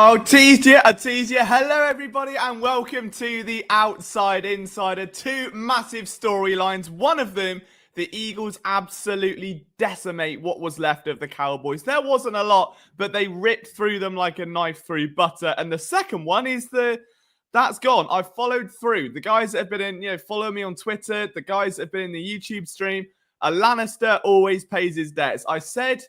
I teased you. Hello, everybody, and welcome to the Outside Insider. Two massive storylines. One of them, the Eagles absolutely decimate what was left of the Cowboys. There wasn't a lot, but they ripped through them like a knife through butter. And the second one is that's gone. I've followed through. The guys that have been in, follow me on Twitter. The guys that have been in the YouTube stream. A Lannister always pays his debts. I said,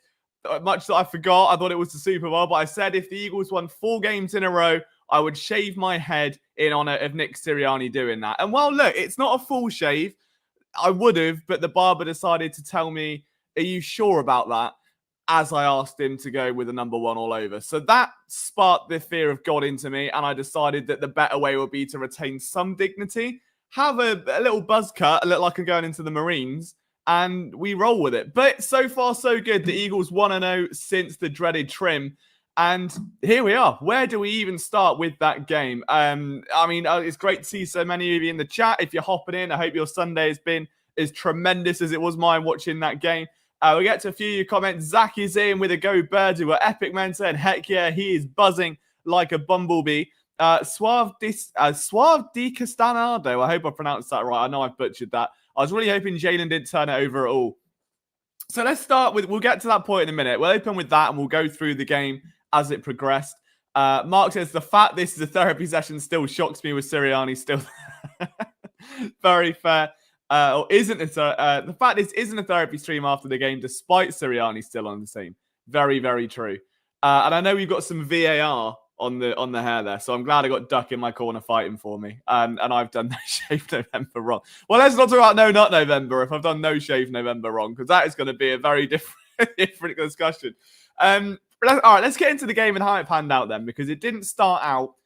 much that I forgot, I thought it was the Super Bowl, but I said if the Eagles won 4 games in a row, I would shave my head in honor of Nick Sirianni doing that. And well, look, it's not a full shave. I would have, but the barber decided to tell me, are you sure about that? As I asked him to go with a number 1 all over. So that sparked the fear of God into me, and I decided that the better way would be to retain some dignity, have a little buzz cut, look like I'm going into the Marines, and we roll with it. But so far, so good. The Eagles 1-0 since the dreaded trim. And here we are. Where do we even start with that game? It's great to see so many of you in the chat. If you're hopping in, I hope your Sunday has been as tremendous as it was mine watching that game. We'll get to a few of your comments. Zach is in with a go birds. We've got Epic Men saying, heck yeah, he is buzzing like a bumblebee. Suave Di Castanado. I hope I pronounced that right. I know I've butchered that. I was really hoping Jalen didn't turn it over at all. So let's start with, we'll get to that point in a minute. We'll open with that and we'll go through the game as it progressed. Mark says, the fact this is a therapy session still shocks me with Sirianni still. Very fair. The fact this isn't a therapy stream after the game, despite Sirianni still on the team. Very, very true. And I know we've got some VAR on the hair there, so I'm glad I got Duck in my corner fighting for me. And I've done No Shave November wrong. Well, let's not talk about No Nut November if I've done No Shave November wrong, because that is going to be a very different discussion. All right, let's get into the game and how it panned out then, because it didn't start out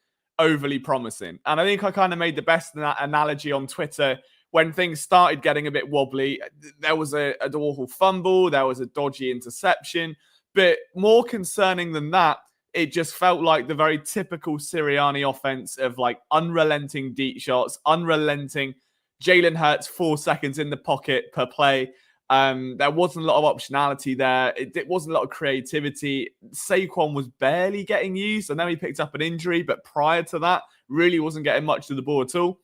overly promising. And I think I kind of made the best analogy on Twitter when things started getting a bit wobbly. There was an awful fumble, there was a dodgy interception, but more concerning than that, it just felt like the very typical Sirianni offense of like unrelenting deep shots, unrelenting Jalen Hurts 4 seconds in the pocket per play. There wasn't a lot of optionality there. It wasn't a lot of creativity. Saquon was barely getting used. I know he picked up an injury, but prior to that, really wasn't getting much to the ball at all,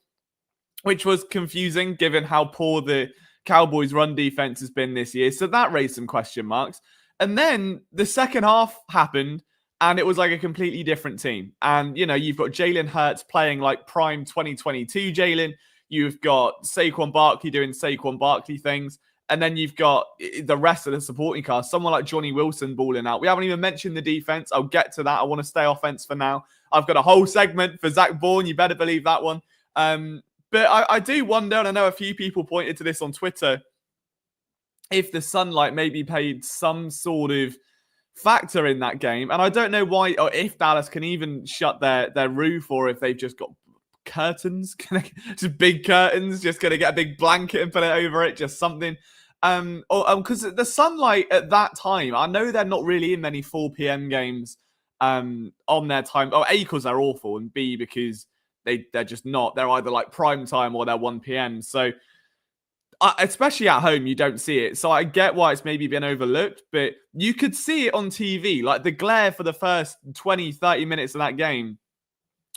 which was confusing given how poor the Cowboys' run defense has been this year. So that raised some question marks. And then the second half happened, and it was like a completely different team. And, you've got Jalen Hurts playing like prime 2022 Jalen. You've got Saquon Barkley doing Saquon Barkley things. And then you've got the rest of the supporting cast, someone like Johnny Wilson balling out. We haven't even mentioned the defense. I'll get to that. I want to stay offense for now. I've got a whole segment for Zach Baun. You better believe that one. But I do wonder, and I know a few people pointed to this on Twitter, if the sunlight maybe played some sort of factor in that game. And I don't know why, or if Dallas can even shut their roof, or if they've just got curtains, just big curtains, just going to get a big blanket and put it over it, just something. Because the sunlight at that time, I know they're not really in many 4 p.m. games on their time. A, because they're awful, and B, because they're just not. They're either like prime time or they're 1 p.m. So especially at home, you don't see it. So I get why it's maybe been overlooked, but you could see it on TV. Like the glare for the first 20, 30 minutes of that game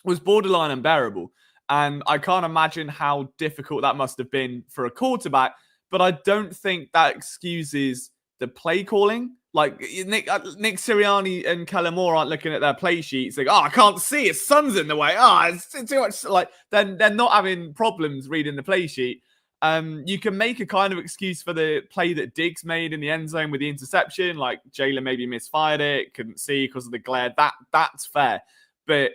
was borderline unbearable. And I can't imagine how difficult that must have been for a quarterback, but I don't think that excuses the play calling. Like Nick Sirianni and Kellen Moore aren't looking at their play sheets like, I can't see, his sun's in the way. It's too much. Like they're not having problems reading the play sheet. You can make a kind of excuse for the play that Diggs made in the end zone with the interception, like Jalen maybe misfired it, couldn't see because of the glare. That's fair. But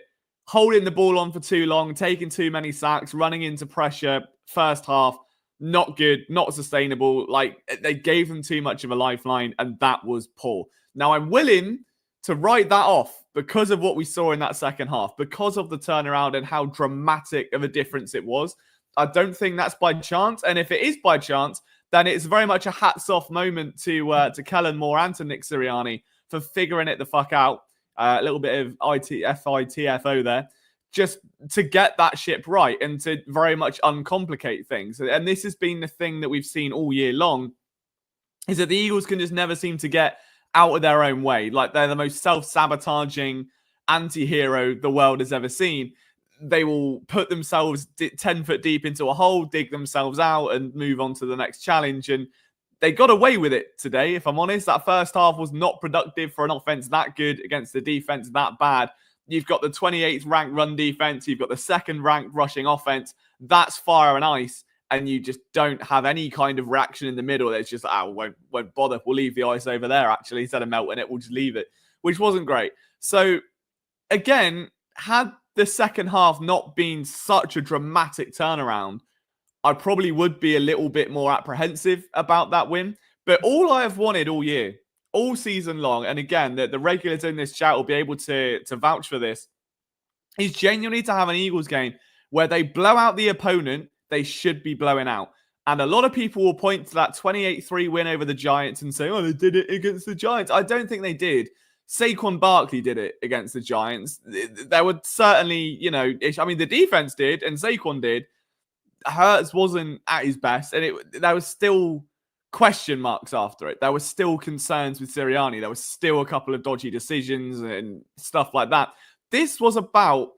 holding the ball on for too long, taking too many sacks, running into pressure, first half, not good, not sustainable. Like they gave them too much of a lifeline, and that was poor. Now I'm willing to write that off because of what we saw in that second half, because of the turnaround and how dramatic of a difference it was. I don't think that's by chance. And if it is by chance, then it's very much a hats off moment to Kellen Moore and to Nick Sirianni for figuring it the fuck out. A little bit of FITFO there, just to get that ship right and to very much uncomplicate things. And this has been the thing that we've seen all year long, is that the Eagles can just never seem to get out of their own way. Like they're the most self-sabotaging anti-hero the world has ever seen. They will put themselves 10 foot deep into a hole, dig themselves out, and move on to the next challenge. And they got away with it today, if I'm honest. That first half was not productive for an offense that good against the defense that bad. You've got the 28th ranked run defense. You've got the second ranked rushing offense. That's fire and ice. And you just don't have any kind of reaction in the middle. It's just, won't bother. We'll leave the ice over there, actually. Instead of melting it, we'll just leave it, which wasn't great. So, again, had the second half not been such a dramatic turnaround, I probably would be a little bit more apprehensive about that win. But all I have wanted all year, all season long, and again, the regulars in this chat will be able to vouch for this, is genuinely to have an Eagles game where they blow out the opponent they should be blowing out. And a lot of people will point to that 28-3 win over the Giants and say, oh, they did it against the Giants. I don't think they did. Saquon Barkley did it against the Giants. There would certainly, the defense did and Saquon did. Hurts wasn't at his best, and there was still question marks after it. There was still concerns with Sirianni. There was still a couple of dodgy decisions and stuff like that. This was about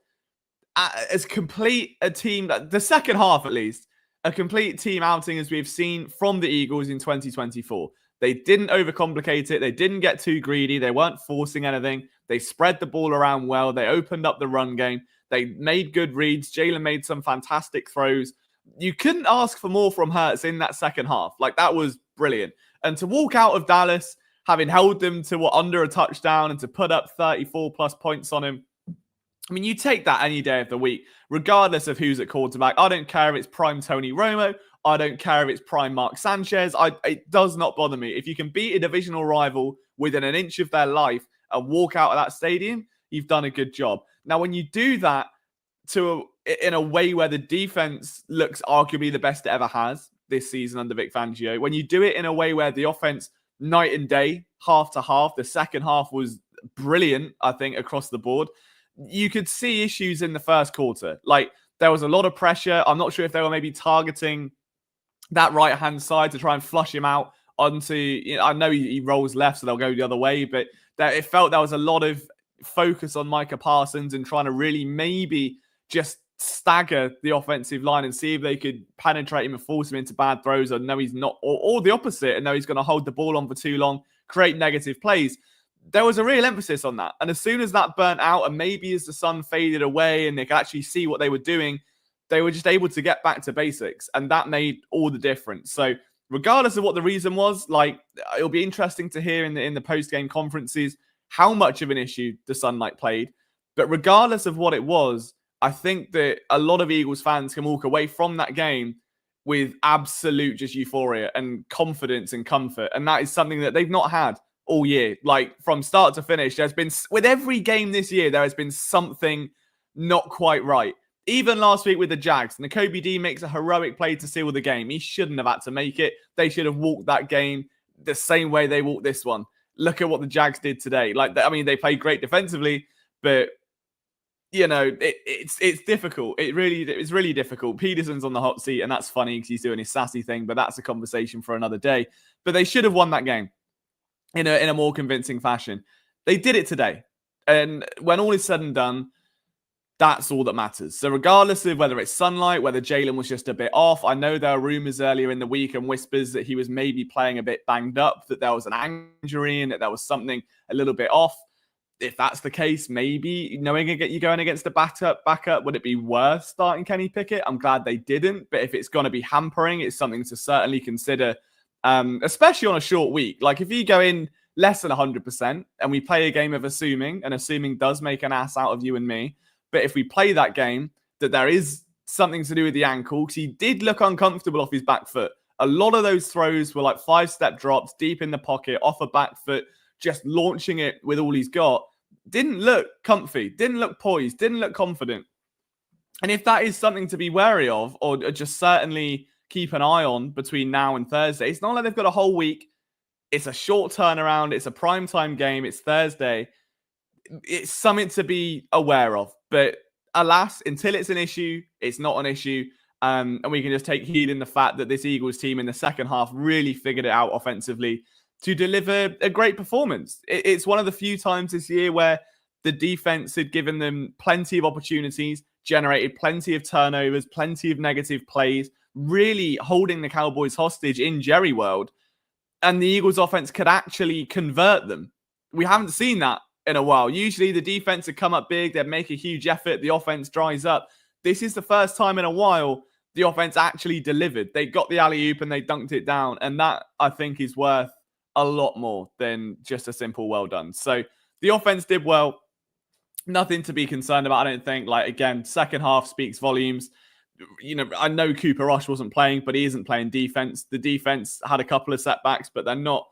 as complete a team, the second half at least, a complete team outing as we've seen from the Eagles in 2024. They didn't overcomplicate it. They didn't get too greedy. They weren't forcing anything. They spread the ball around well. They opened up the run game. They made good reads. Jalen made some fantastic throws. You couldn't ask for more from Hurts in that second half. Like, that was brilliant. And to walk out of Dallas, having held them to under a touchdown and to put up 34 plus points on him, I mean, you take that any day of the week, regardless of who's at quarterback. I don't care if it's prime Tony Romo. I don't care if it's prime Mark Sanchez. It does not bother me. If you can beat a divisional rival within an inch of their life and walk out of that stadium, you've done a good job. Now, when you do that in a way where the defense looks arguably the best it ever has this season under Vic Fangio, when you do it in a way where the offense night and day, half to half, the second half was brilliant, I think, across the board. You could see issues in the first quarter. Like, there was a lot of pressure. I'm not sure if they were maybe targeting that right-hand side to try and flush him out onto, I know he rolls left, so they'll go the other way, but it felt there was a lot of focus on Micah Parsons and trying to really maybe just stagger the offensive line and see if they could penetrate him and force him into bad throws, or no, he's not, or the opposite, and know he's going to hold the ball on for too long, create negative plays. There was a real emphasis on that. And as soon as that burnt out, and maybe as the sun faded away and they could actually see what they were doing, they were just able to get back to basics. And that made all the difference. So regardless of what the reason was, like, it'll be interesting to hear in the post-game conferences how much of an issue the sunlight played. But regardless of what it was, I think that a lot of Eagles fans can walk away from that game with absolute just euphoria and confidence and comfort. And that is something that they've not had all year. Like, from start to finish, there's been, with every game this year, there has been something not quite right. Even last week with the Jags, Nakobe D makes a heroic play to seal the game. He shouldn't have had to make it. They should have walked that game the same way they walked this one. Look at what the Jags did today. Like, I mean, they played great defensively, but it's difficult. It's really difficult. Peterson's on the hot seat, and that's funny because he's doing his sassy thing, but that's a conversation for another day. But they should have won that game in a more convincing fashion. They did it today. And when all is said and done, that's all that matters. So regardless of whether it's sunlight, whether Jalen was just a bit off, I know there were rumors earlier in the week and whispers that he was maybe playing a bit banged up, that there was an injury and that there was something a little bit off. If that's the case, maybe knowing you're going against a backup, would it be worth starting Kenny Pickett? I'm glad they didn't. But if it's going to be hampering, it's something to certainly consider, especially on a short week. Like, if you go in less than 100% and we play a game of assuming, and assuming does make an ass out of you and me, but if we play that game, that there is something to do with the ankle, because he did look uncomfortable off his back foot. A lot of those throws were like 5-step drops deep in the pocket, off a back foot, just launching it with all he's got. Didn't look comfy, didn't look poised, didn't look confident. And if that is something to be wary of, or just certainly keep an eye on between now and Thursday, it's not like they've got a whole week. It's a short turnaround. It's a primetime game. It's Thursday. It's something to be aware of. But alas, until it's an issue, it's not an issue. And we can just take heed in the fact that this Eagles team in the second half really figured it out offensively to deliver a great performance. It's one of the few times this year where the defense had given them plenty of opportunities, generated plenty of turnovers, plenty of negative plays, really holding the Cowboys hostage in Jerry World. And the Eagles offense could actually convert them. We haven't seen that in a while. Usually the defense would come up big, they'd make a huge effort, the offense dries up. This is the first time in a while the offense actually delivered. They got the alley-oop and they dunked it down. And that, I think, is worth a lot more than just a simple well done. So the offense did well. Nothing to be concerned about, I don't think. Like, again, second half speaks volumes. I know Cooper Rush wasn't playing, but he isn't playing defense. The defense had a couple of setbacks, but they're not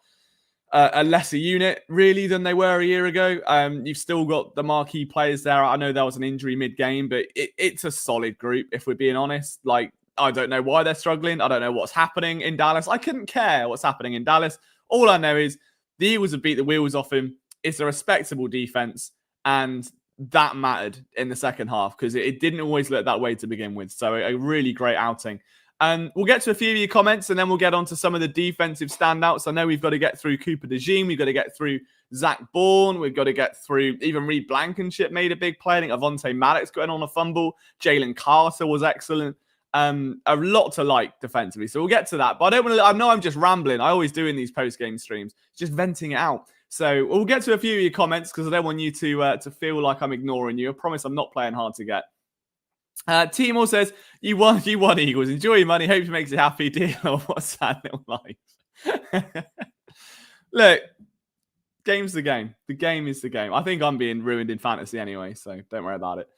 a lesser unit, really, than they were a year ago. You've still got the marquee players there. I know there was an injury mid-game, but it's a solid group, if we're being honest. Like, I don't know why they're struggling. I don't know what's happening in Dallas. I couldn't care what's happening in Dallas. All I know is the Eagles have beat the wheels off him. It's a respectable defense, and that mattered in the second half because it didn't always look that way to begin with. So a really great outing. We'll get to a few of your comments and then we'll get on to some of the defensive standouts. I know we've got to get through Cooper DeJean. We've got to get through Zach Baun. We've got to get through even Reed Blankenship made a big play. I think Avonte Maddox got in on a fumble. Jalen Carter was excellent. A lot to like defensively. So we'll get to that. But I know I'm just rambling. I always do in these post-game streams, just venting it out. So we'll get to a few of your comments because I don't want you to feel like I'm ignoring you. I promise I'm not playing hard to get. Timor says, you won, Eagles. Enjoy your money. Hope it makes you happy. Deal or what's that little life? Look, game's the game. The game is the game. I think I'm being ruined in fantasy anyway, so don't worry about it.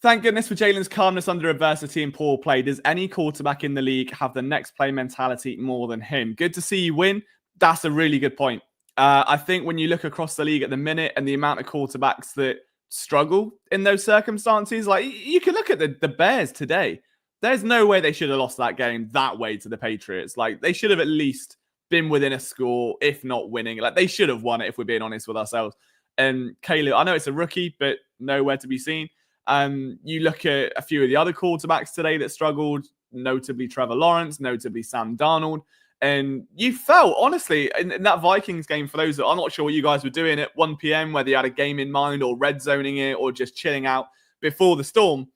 Thank goodness for Jalen's calmness under adversity and poor play. Does any quarterback in the league have the next play mentality more than him? Good to see you win. That's a really good point. I think when you look across the league at the minute and the amount of quarterbacks that struggle in those circumstances, like you can look at the Bears today. There's no way they should have lost that game that way to the Patriots. Like they should have at least been within a score, if not winning. Like they should have won it if we're being honest with ourselves. And Caleb, I know it's a rookie, but nowhere to be seen. You look at a few of the other quarterbacks today that struggled, notably Trevor Lawrence, notably Sam Darnold. And you felt, honestly, in that Vikings game, for those that I'm not sure what you guys were doing at 1 p.m., whether you had a game in mind or red zoning it or just chilling out before the storm.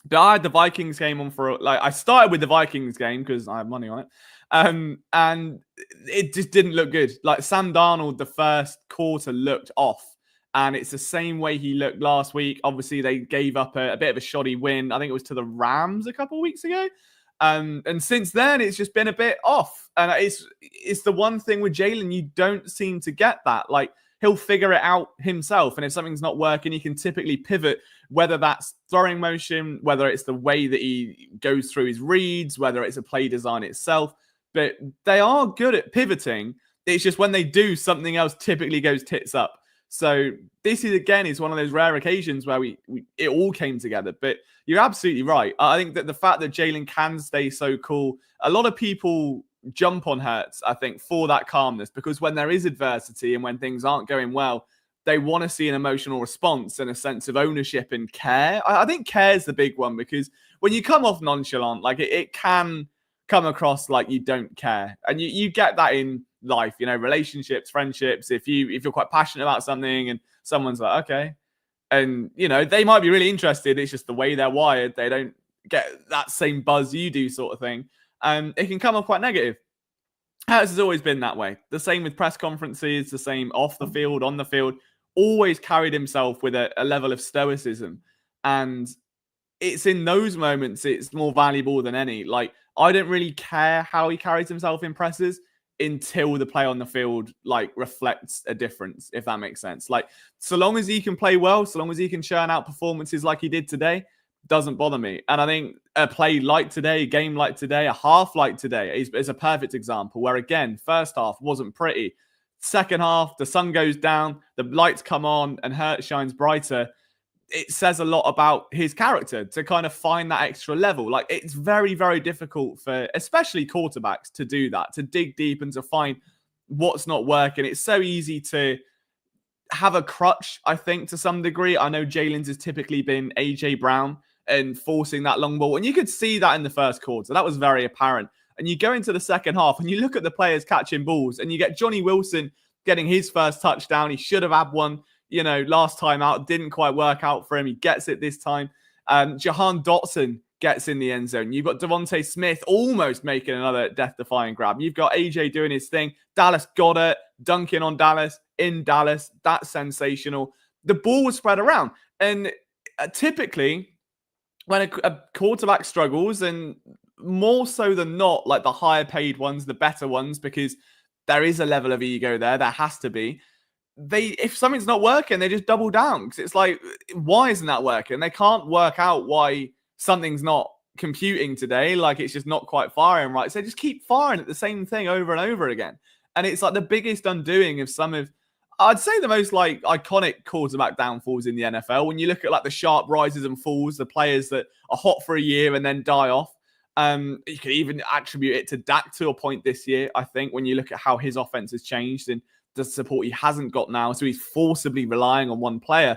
But I had the Vikings game on I started with the Vikings game because I have money on it. And it just didn't look good. Like Sam Darnold, the first quarter looked off. And it's the same way he looked last week. Obviously, they gave up a bit of a shoddy win. I think it was to the Rams a couple of weeks ago. And since then, it's just been a bit off. And it's the one thing with Jalen, you don't seem to get that. Like, he'll figure it out himself. And if something's not working, he can typically pivot, whether that's throwing motion, whether it's the way that he goes through his reads, whether it's a play design itself. But they are good at pivoting. It's just when they do, something else typically goes tits up. So this is one of those rare occasions where it all came together. But you're absolutely right. I think that the fact that Jalen can stay so cool, a lot of people jump on Hurts, I think, for that calmness, because when there is adversity and when things aren't going well, they want to see an emotional response and a sense of ownership and care. I think care is the big one, because when you come off nonchalant, like it can come across like you don't care. And you get that in life, relationships, friendships. If you're quite passionate about something and someone's like, okay, and they might be really interested, it's just the way they're wired, they don't get that same buzz you do, sort of thing, and it can come off quite negative. Harris has always been that way. The same with press conferences, the same off the field, on the field, always carried himself with a level of stoicism. And it's in those moments it's more valuable than any. Like, I don't really care how he carries himself in presses until the play on the field reflects a difference, if that makes sense. Like, so long as he can play well, so long as he can churn out performances like he did today, doesn't bother me. And I think a play like today, a game like today, a half like today is a perfect example where, again, first half wasn't pretty. Second half, the sun goes down, the lights come on, and Hurt shines brighter. It says a lot about his character to kind of find that extra level. Like, it's very, very difficult for especially quarterbacks to do that, to dig deep and to find what's not working. It's so easy to have a crutch, I think, to some degree. I know Jalen's has typically been AJ Brown and forcing that long ball. And you could see that in the first quarter. That was very apparent. And you go into the second half and you look at the players catching balls and you get Johnny Wilson getting his first touchdown. He should have had one. last time out didn't quite work out for him. He gets it this time. Jahan Dotson gets in the end zone. You've got Devontae Smith almost making another death-defying grab. You've got AJ doing his thing. Dallas got it, dunking on Dallas, in Dallas. That's sensational. The ball was spread around. And typically, when a quarterback struggles, and more so than not, like the higher paid ones, the better ones, because there is a level of ego there. There has to be. If something's not working, they just double down. Because it's like, why isn't that working? They can't work out why something's not computing today. Like, it's just not quite firing right. So they just keep firing at the same thing over and over again. And it's like the biggest undoing of some of, I'd say, the most like iconic quarterback downfalls in the NFL. When you look at like the sharp rises and falls, the players that are hot for a year and then die off. You could even attribute it to Dak to a point this year, I think, when you look at how his offense has changed and the support he hasn't got now. So he's forcibly relying on one player.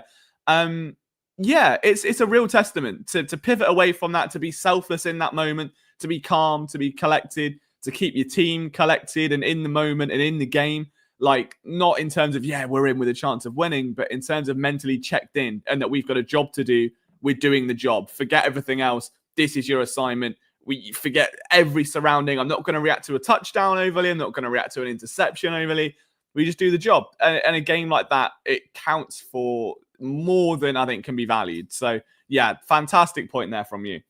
Yeah, it's a real testament to pivot away from that, to be selfless in that moment, to be calm, to be collected, to keep your team collected and in the moment and in the game. Like, not in terms of, yeah, we're in with a chance of winning, but in terms of mentally checked in and that we've got a job to do. We're doing the job. Forget everything else. This is your assignment. We forget every surrounding. I'm not going to react to a touchdown overly. I'm not going to react to an interception overly. We just do the job. And a game like that, it counts for more than I think can be valued. So, yeah, fantastic point there from you.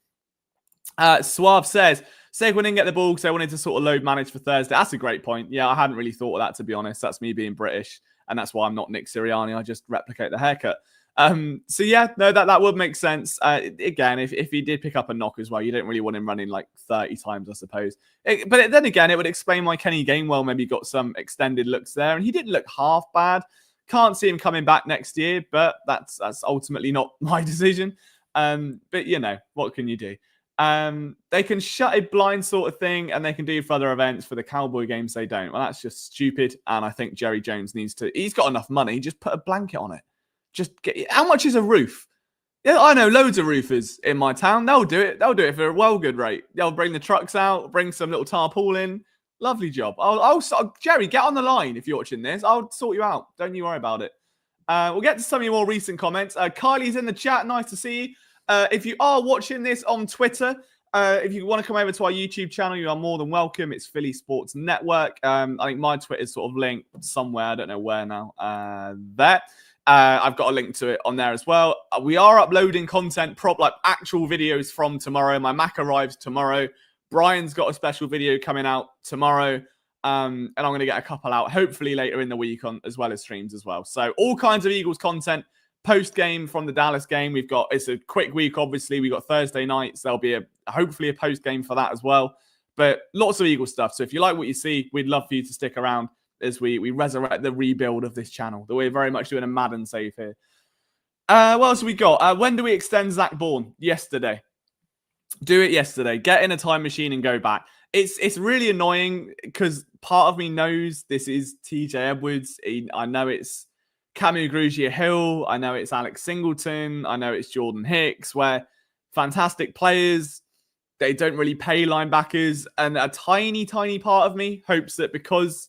Suave says, Saquon didn't get the ball because I wanted to sort of load manage for Thursday. That's a great point. Yeah, I hadn't really thought of that, to be honest. That's me being British. And that's why I'm not Nick Sirianni. I just replicate the haircut. So yeah, no, that would make sense. Again, if he did pick up a knock as well, you don't really want him running like 30 times, I suppose. But then again, it would explain why Kenny Gainwell maybe got some extended looks there, and he didn't look half bad. Can't see him coming back next year, but that's ultimately not my decision. But what can you do? They can shut a blind sort of thing, and they can do further events. For the Cowboy games, they don't. Well, that's just stupid. And I think Jerry Jones needs to. He's got enough money. Just put a blanket on it. Just get. How much is a roof? Yeah, I know loads of roofers in my town. They'll do it. They'll do it for a well good rate. They'll bring the trucks out, bring some little tarpaulin. Lovely job. Jerry, get on the line if you're watching this. I'll sort you out. Don't you worry about it. We'll get to some of your more recent comments. Kylie's in the chat. Nice to see you. If you are watching this on Twitter, if you want to come over to our YouTube channel, you are more than welcome. It's Philly Sports Network. I think my Twitter is sort of linked somewhere. I don't know where now. There. I've got a link to it on there as well. We are uploading content, like actual videos from tomorrow. My Mac arrives tomorrow. Brian's got a special video coming out tomorrow. And I'm going to get a couple out, hopefully later in the week, as well as streams as well. So all kinds of Eagles content. Post-game from the Dallas game. It's a quick week, obviously. We've got Thursday nights. There'll be hopefully a post-game for that as well. But lots of Eagles stuff. So if you like what you see, we'd love for you to stick around as we resurrect the rebuild of this channel. We're very much doing a Madden save here. What else have we got? When do we extend Zach Baun? Yesterday. Do it yesterday. Get in a time machine and go back. It's really annoying because part of me knows this is TJ Edwards. I know it's Camu Grugier-Hill. I know it's Alex Singleton. I know it's Jordan Hicks, where fantastic players, they don't really pay linebackers. And a tiny, tiny part of me hopes that because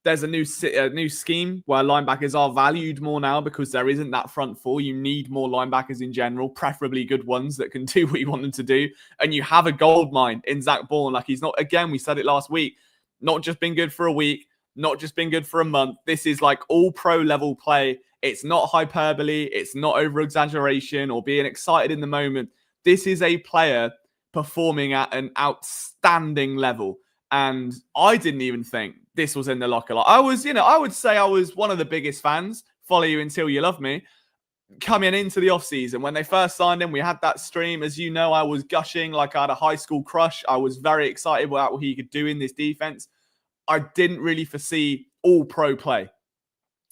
there's a new scheme where linebackers are valued more now because there isn't that front four. You need more linebackers in general, preferably good ones that can do what you want them to do. And you have a gold mine in Zach Baun. Like, he's not, again, we said it last week, not just been good for a week, not just been good for a month. This is like all pro level play. It's not hyperbole. It's not over exaggeration or being excited in the moment. This is a player performing at an outstanding level. And I didn't even think this was in the locker. Like, I would say I was one of the biggest fans. Follow you until you love me. Coming into the offseason, when they first signed him, we had that stream. As you know, I was gushing like I had a high school crush. I was very excited about what he could do in this defense. I didn't really foresee all pro play.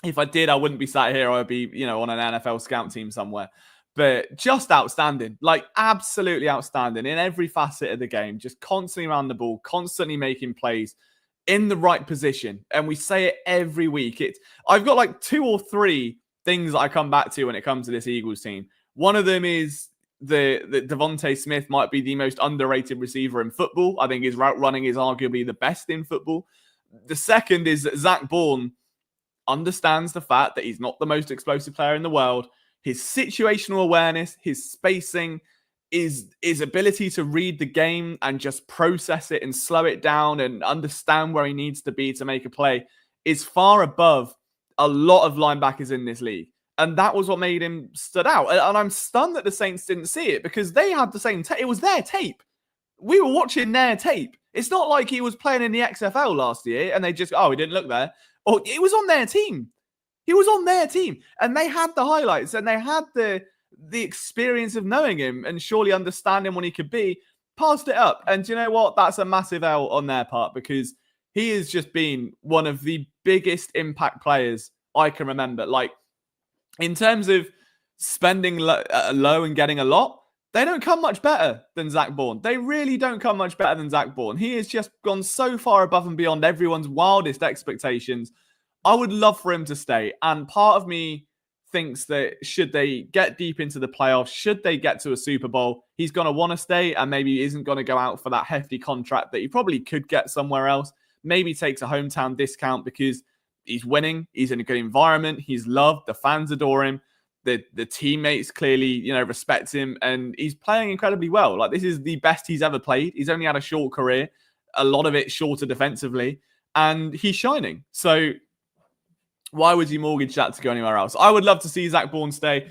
If I did, I wouldn't be sat here. I would be, on an NFL scout team somewhere. But just outstanding, like absolutely outstanding in every facet of the game. Just constantly around the ball, constantly making plays in the right position. And we say it every week. I've got like 2 or 3 things that I come back to when it comes to this Eagles team. One of them is the Devontae Smith might be the most underrated receiver in football. I think his route running is arguably the best in football. The second is Zach Baun. understands the fact that he's not the most explosive player in the world. His situational awareness, his spacing, his ability to read the game and just process it and slow it down and understand where he needs to be to make a play is far above a lot of linebackers in this league. And that was what made him stood out. And I'm stunned that the Saints didn't see it because they had the same tape. It was their tape. We were watching their tape. It's not like he was playing in the XFL last year and they just, he didn't look there. Or it was on their team. He was on their team. And they had the highlights and they had the experience of knowing him and surely understanding what he could be, passed it up. And do you know what? That's a massive L on their part because he has just been one of the biggest impact players I can remember. Like, in terms of spending low and getting a lot, they don't come much better than Zach Baun. They really don't come much better than Zach Baun. He has just gone so far above and beyond everyone's wildest expectations. I would love for him to stay. And part of me thinks that should they get deep into the playoffs, should they get to a Super Bowl, he's going to want to stay and maybe isn't going to go out for that hefty contract that he probably could get somewhere else. Maybe takes a hometown discount because he's winning. He's in a good environment. He's loved. The fans adore him. The teammates clearly, respect him. And he's playing incredibly well. Like, this is the best he's ever played. He's only had a short career. A lot of it shorter defensively. And he's shining. So why would you mortgage that to go anywhere else? I would love to see Zach Baun stay.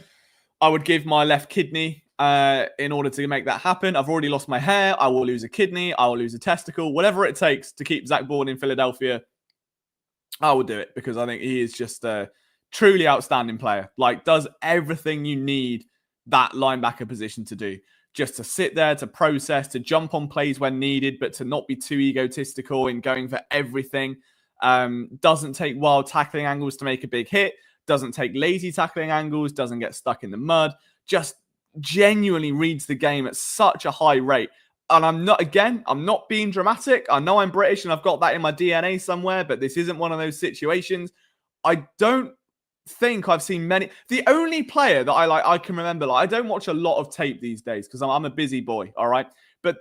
I would give my left kidney in order to make that happen. I've already lost my hair. I will lose a kidney. I will lose a testicle. Whatever it takes to keep Zach Baun in Philadelphia, I will do it because I think he is just a truly outstanding player. Like, does everything you need that linebacker position to do. Just to sit there, to process, to jump on plays when needed, but to not be too egotistical in going for everything. Doesn't take wild tackling angles to make a big hit. Doesn't take lazy tackling angles. Doesn't get stuck in the mud. Just genuinely reads the game at such a high rate. And I'm not being dramatic. I know I'm British and I've got that in my DNA somewhere, but this isn't one of those situations. I don't think I've seen many. The only player that I can remember, I don't watch a lot of tape these days because I'm a busy boy, all right? But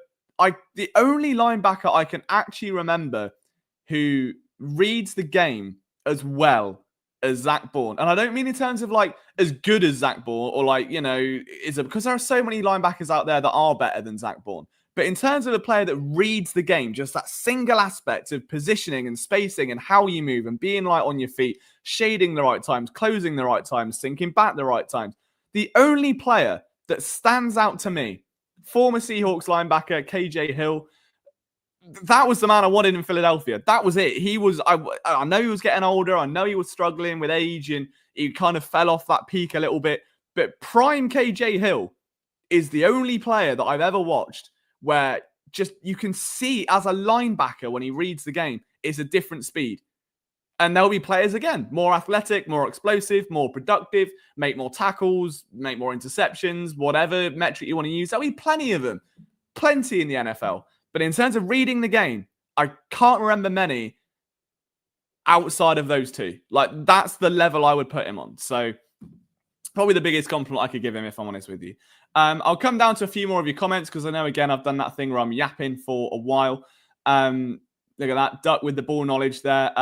the only linebacker I can actually remember who reads the game as well as Zach Baun. And I don't mean in terms of as good as Zach Baun or because there are so many linebackers out there that are better than Zach Baun. But in terms of a player that reads the game, just that single aspect of positioning and spacing and how you move and being on your feet, shading the right times, closing the right times, sinking back the right times. The only player that stands out to me, former Seahawks linebacker KJ Hill, that was the man I wanted in Philadelphia. That was it. He was, I know he was getting older. I know he was struggling with age and he kind of fell off that peak a little bit. But prime KJ Hill is the only player that I've ever watched where just you can see as a linebacker when he reads the game, it's a different speed. And there'll be players, again, more athletic, more explosive, more productive, make more tackles, make more interceptions, whatever metric you want to use. There'll be plenty of them. Plenty in the NFL. But in terms of reading the game, I can't remember many outside of those two. That's the level I would put him on. So probably the biggest compliment I could give him, if I'm honest with you. I'll come down to a few more of your comments because I know, again, I've done that thing where I'm yapping for a while. Look at that. Duck with the ball knowledge there.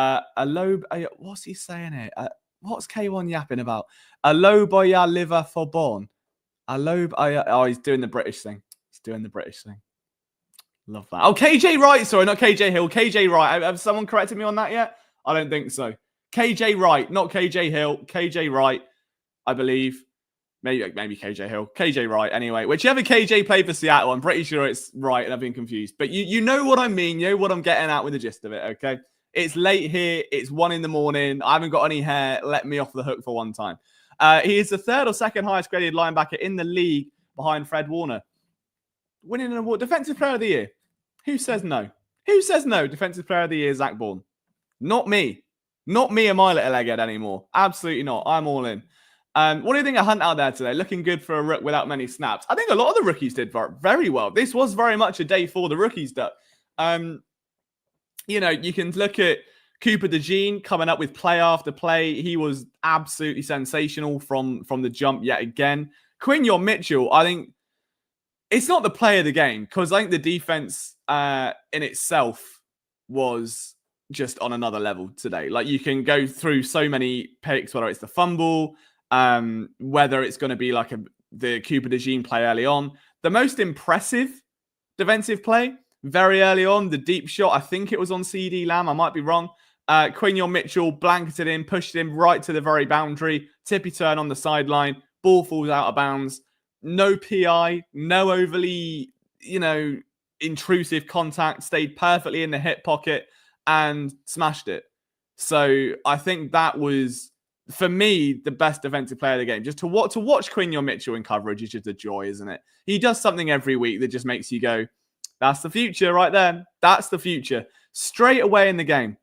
What's he saying here? What's K1 yapping about? A low boy liver for born. He's doing the British thing. Love that. Oh, KJ Wright. Sorry, not KJ Hill. KJ Wright. Have someone corrected me on that yet? I don't think so. KJ Wright, not KJ Hill. KJ Wright, I believe. Maybe KJ Hill. KJ Wright, anyway. Whichever KJ played for Seattle, I'm pretty sure it's right and I've been confused. But you know what I mean. You know what I'm getting at with the gist of it, okay? It's late here. It's 1 a.m. I haven't got any hair. Let me off the hook for one time. He is the third or second highest graded linebacker in the league behind Fred Warner. Winning an award. Defensive Player of the Year. Who says no? Who says no? Defensive Player of the Year, Zach Baun. Not me. Not me and my little egghead anymore. Absolutely not. I'm all in. What do you think of Hunt out there today? Looking good for a rook without many snaps. I think a lot of the rookies did very well. This was very much a day for the rookies, Duck. You can look at Cooper DeJean coming up with play after play. He was absolutely sensational from the jump yet again. Quinyon Mitchell, I think it's not the play of the game because I think the defense in itself was just on another level today. Like, you can go through so many picks, whether it's the fumble, whether it's going to be like the Cooper DeJean play early on. The most impressive defensive play very early on, the deep shot, I think it was on CD Lamb, I might be wrong. Quinion Mitchell blanketed him, pushed him right to the very boundary, tippy turn on the sideline, ball falls out of bounds. No PI, no overly, intrusive contact, stayed perfectly in the hip pocket and smashed it. So I think that was, for me, the best defensive player of the game. Just to watch Quinion Mitchell in coverage is just a joy, isn't it? He does something every week that just makes you go, that's the future right there. That's the future. Straight away in the game.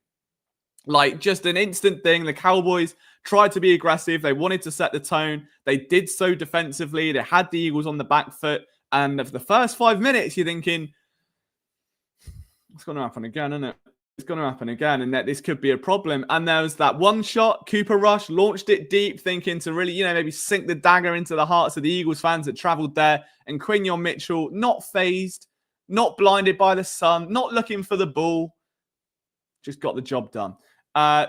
Like, just an instant thing. The Cowboys tried to be aggressive. They wanted to set the tone. They did so defensively. They had the Eagles on the back foot. And for the first 5 minutes, you're thinking, it's going to happen again, isn't it? It's going to happen again, and that this could be a problem. And there was that one shot, Cooper Rush launched it deep, thinking to really, maybe sink the dagger into the hearts of the Eagles fans that traveled there. And Quinion Mitchell, not phased, not blinded by the sun, not looking for the ball, just got the job done.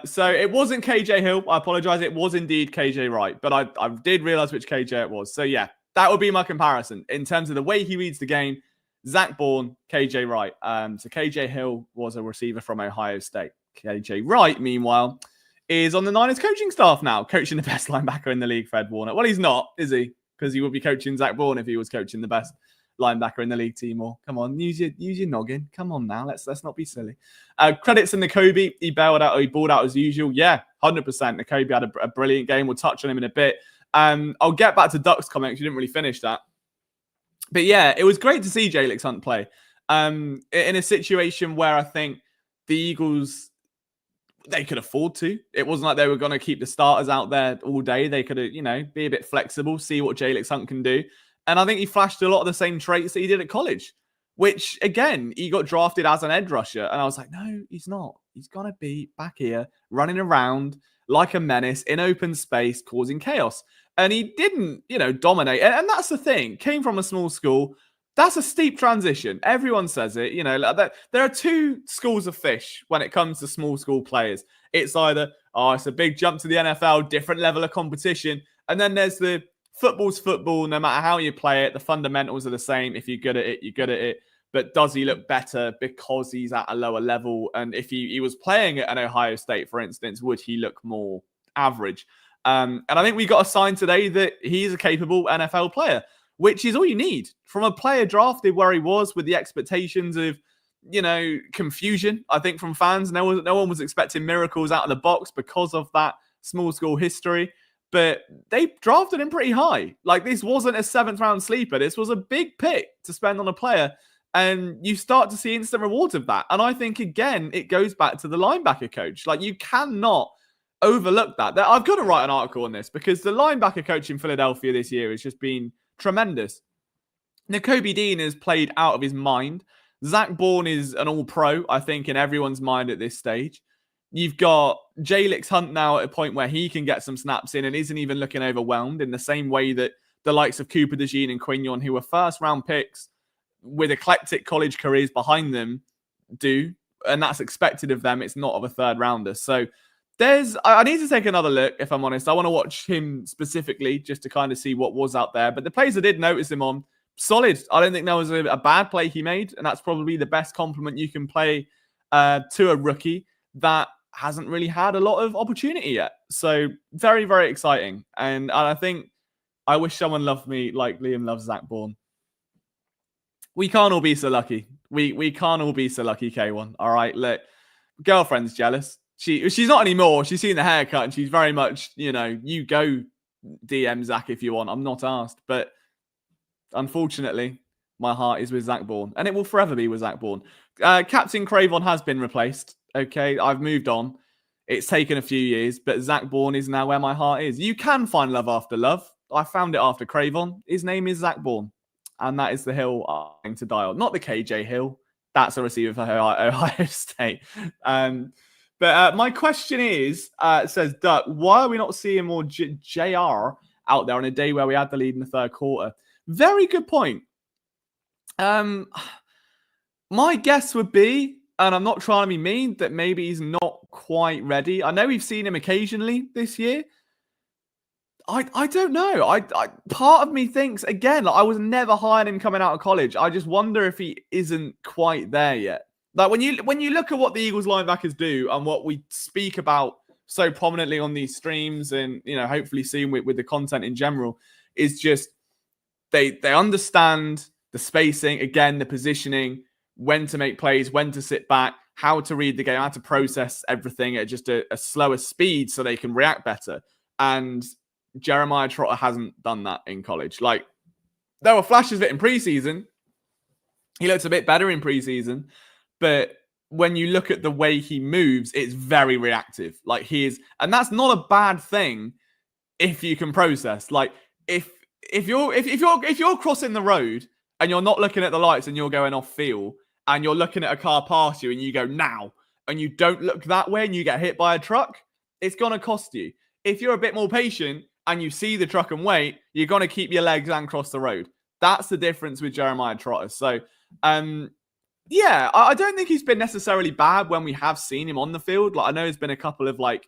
So it wasn't KJ Hill. I apologize. It was indeed KJ Wright, but I did realize which KJ it was. So yeah, that would be my comparison in terms of the way he reads the game. Zach Baun, KJ Wright. So KJ Hill was a receiver from Ohio State. KJ Wright, meanwhile, is on the Niners coaching staff now, coaching the best linebacker in the league, Fred Warner. Well, he's not, is he? Because he would be coaching Zach Baun if he was coaching the best linebacker in the league, Timor. Come on, use your noggin. Come on now, let's not be silly. Credits in Nakobe. He balled out as usual. Yeah, 100%. Nakobe had a brilliant game. We'll touch on him in a bit. I'll get back to Duck's comments. You didn't really finish that. But yeah, it was great to see Jalix Hunt play in a situation where I think the Eagles, they could afford to. It wasn't like they were going to keep the starters out there all day. They could have, be a bit flexible, see what Jalix Hunt can do. And I think he flashed a lot of the same traits that he did at college, which, again, he got drafted as an edge rusher. And I was like, no, he's not. He's going to be back here running around like a menace in open space, causing chaos. And he didn't, dominate. And that's the thing. Came from a small school. That's a steep transition. Everyone says it. There are two schools of fish when it comes to small school players. It's either, it's a big jump to the NFL, different level of competition. And then there's the football's football. No matter how you play it, the fundamentals are the same. If you're good at it, you're good at it. But does he look better because he's at a lower level? And if he was playing at an Ohio State, for instance, would he look more average? And I think we got a sign today that he's a capable NFL player, which is all you need from a player drafted where he was, with the expectations of, confusion, I think, from fans. No one was expecting miracles out of the box because of that small school history. But they drafted him pretty high. Like, this wasn't a 7th round sleeper. This was a big pick to spend on a player. And you start to see instant rewards of that. And I think, again, it goes back to the linebacker coach. Like, you cannot overlook that. I've got to write an article on this because the linebacker coach in Philadelphia this year has just been tremendous. Nakobe Dean has played out of his mind. Zach Baun is an all-pro, I think, in everyone's mind at this stage. You've got Jalix Hunt now at a point where he can get some snaps in and isn't even looking overwhelmed in the same way that the likes of Cooper DeJean and Quinion, who were first-round picks with eclectic college careers behind them, do. And that's expected of them. It's not of a third-rounder. So I need to take another look, if I'm honest. I want to watch him specifically just to kind of see what was out there. But the plays I did notice him on, solid. I don't think there was a bad play he made. And that's probably the best compliment you can play to a rookie that hasn't really had a lot of opportunity yet. So very, very exciting. And I think I wish someone loved me like Liam loves Zach Baun. We can't all be so lucky. We can't all be so lucky, K1. All right, look, girlfriend's jealous. She's not anymore. She's seen the haircut and she's very much, you go DM Zach if you want. I'm not asked. But unfortunately, my heart is with Zach Baun. And it will forever be with Zach Baun. Captain Cravon has been replaced. Okay, I've moved on. It's taken a few years, but Zach Baun is now where my heart is. You can find love after love. I found it after Cravon. His name is Zach Baun. And that is the hill I'm going to dial. Not the KJ Hill. That's a receiver for Ohio State. But my question is, it says, Duck, why are we not seeing more JR out there on a day where we had the lead in the third quarter? Very good point. My guess would be and I'm not trying to be mean, that maybe he's not quite ready. I know we've seen him occasionally this year. I don't know. I part of me thinks, again, like I was never high on him coming out of college. I just wonder if he isn't quite there yet. Like when you look at what the Eagles linebackers do and what we speak about so prominently on these streams, and hopefully soon with the content in general, is just they understand the spacing, again, the positioning, when to make plays, when to sit back, how to read the game, how to process everything at just a slower speed so they can react better. And Jeremiah Trotter hasn't done that in college. Like, there were flashes of it in preseason. He looks a bit better in preseason, but when you look at the way he moves, it's very reactive. Like, and that's not a bad thing if you can process. Like, if you're crossing the road and you're not looking at the lights and you're going off field and you're looking at a car past you and you go now and you don't look that way and you get hit by a truck, it's gonna cost you. If you're a bit more patient and you see the truck and wait, you're going to keep your legs and cross the road. That's the difference with Jeremiah Trotter. So, yeah, I don't think he's been necessarily bad when we have seen him on the field. Like, I know there's been a couple of, I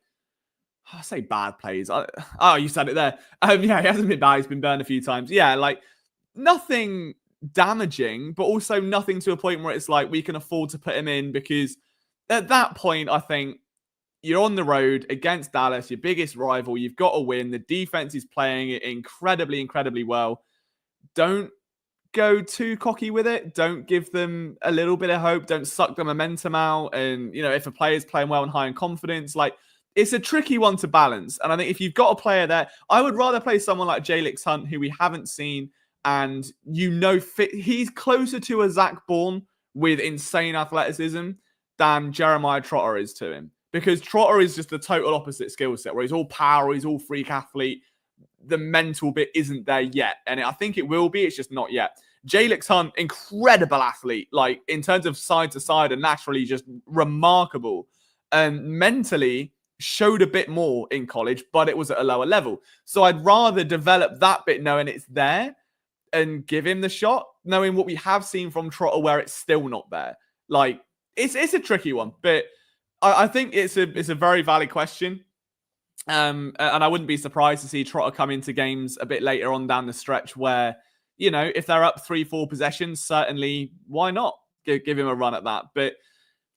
say bad plays. Oh, you said it there. Yeah, he hasn't been bad. He's been burned a few times. Yeah, like, nothing damaging, but also nothing to a point where it's like we can afford to put him in, because at that point, I think, you're on the road against Dallas, your biggest rival. You've got to win. The defense is playing it incredibly, incredibly well. Don't go too cocky with it. Don't give them a little bit of hope. Don't suck the momentum out. And, if a player's playing well and high in confidence, it's a tricky one to balance. And I think if you've got a player there, I would rather play someone like Jalix Hunt, who we haven't seen. And, he's closer to a Zach Baun with insane athleticism than Jeremiah Trotter is to him. Because Trotter is just the total opposite skill set, where he's all power, he's all freak athlete. The mental bit isn't there yet. And I think it will be, it's just not yet. Jalix Hunt, incredible athlete, like in terms of side to side and naturally just remarkable. And mentally showed a bit more in college, but it was at a lower level. So I'd rather develop that bit knowing it's there and give him the shot, knowing what we have seen from Trotter where it's still not there. Like, it's a tricky one, but I think it's a very valid question. And I wouldn't be surprised to see Trotter come into games a bit later on down the stretch where, if they're up 3-4 possessions, certainly, why not give him a run at that? But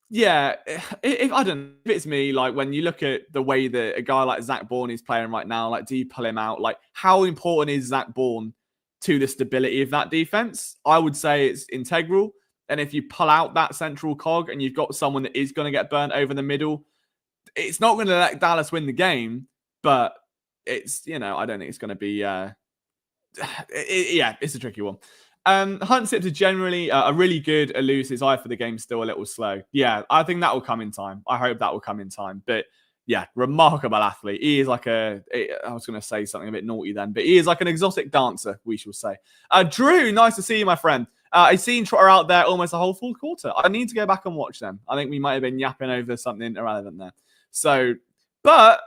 yeah, if it's me, like when you look at the way that a guy like Zach Baun is playing right now, like, do you pull him out? Like, how important is Zach Baun to the stability of that defense? I would say it's integral. And if you pull out that central cog and you've got someone that is going to get burnt over the middle, it's not going to let Dallas win the game, but it's, I don't think it's going to be, it's a tricky one. Hunt Sips are generally a really good elusive. His eye for the game still a little slow. Yeah, I think that will come in time. I hope that will come in time. But yeah, remarkable athlete. He is like I was going to say something a bit naughty then, but he is like an exotic dancer, we shall say. Drew, nice to see you, my friend. I've seen Trotter out there almost a whole full quarter. I need to go back and watch them. I think we might have been yapping over something irrelevant there. So, but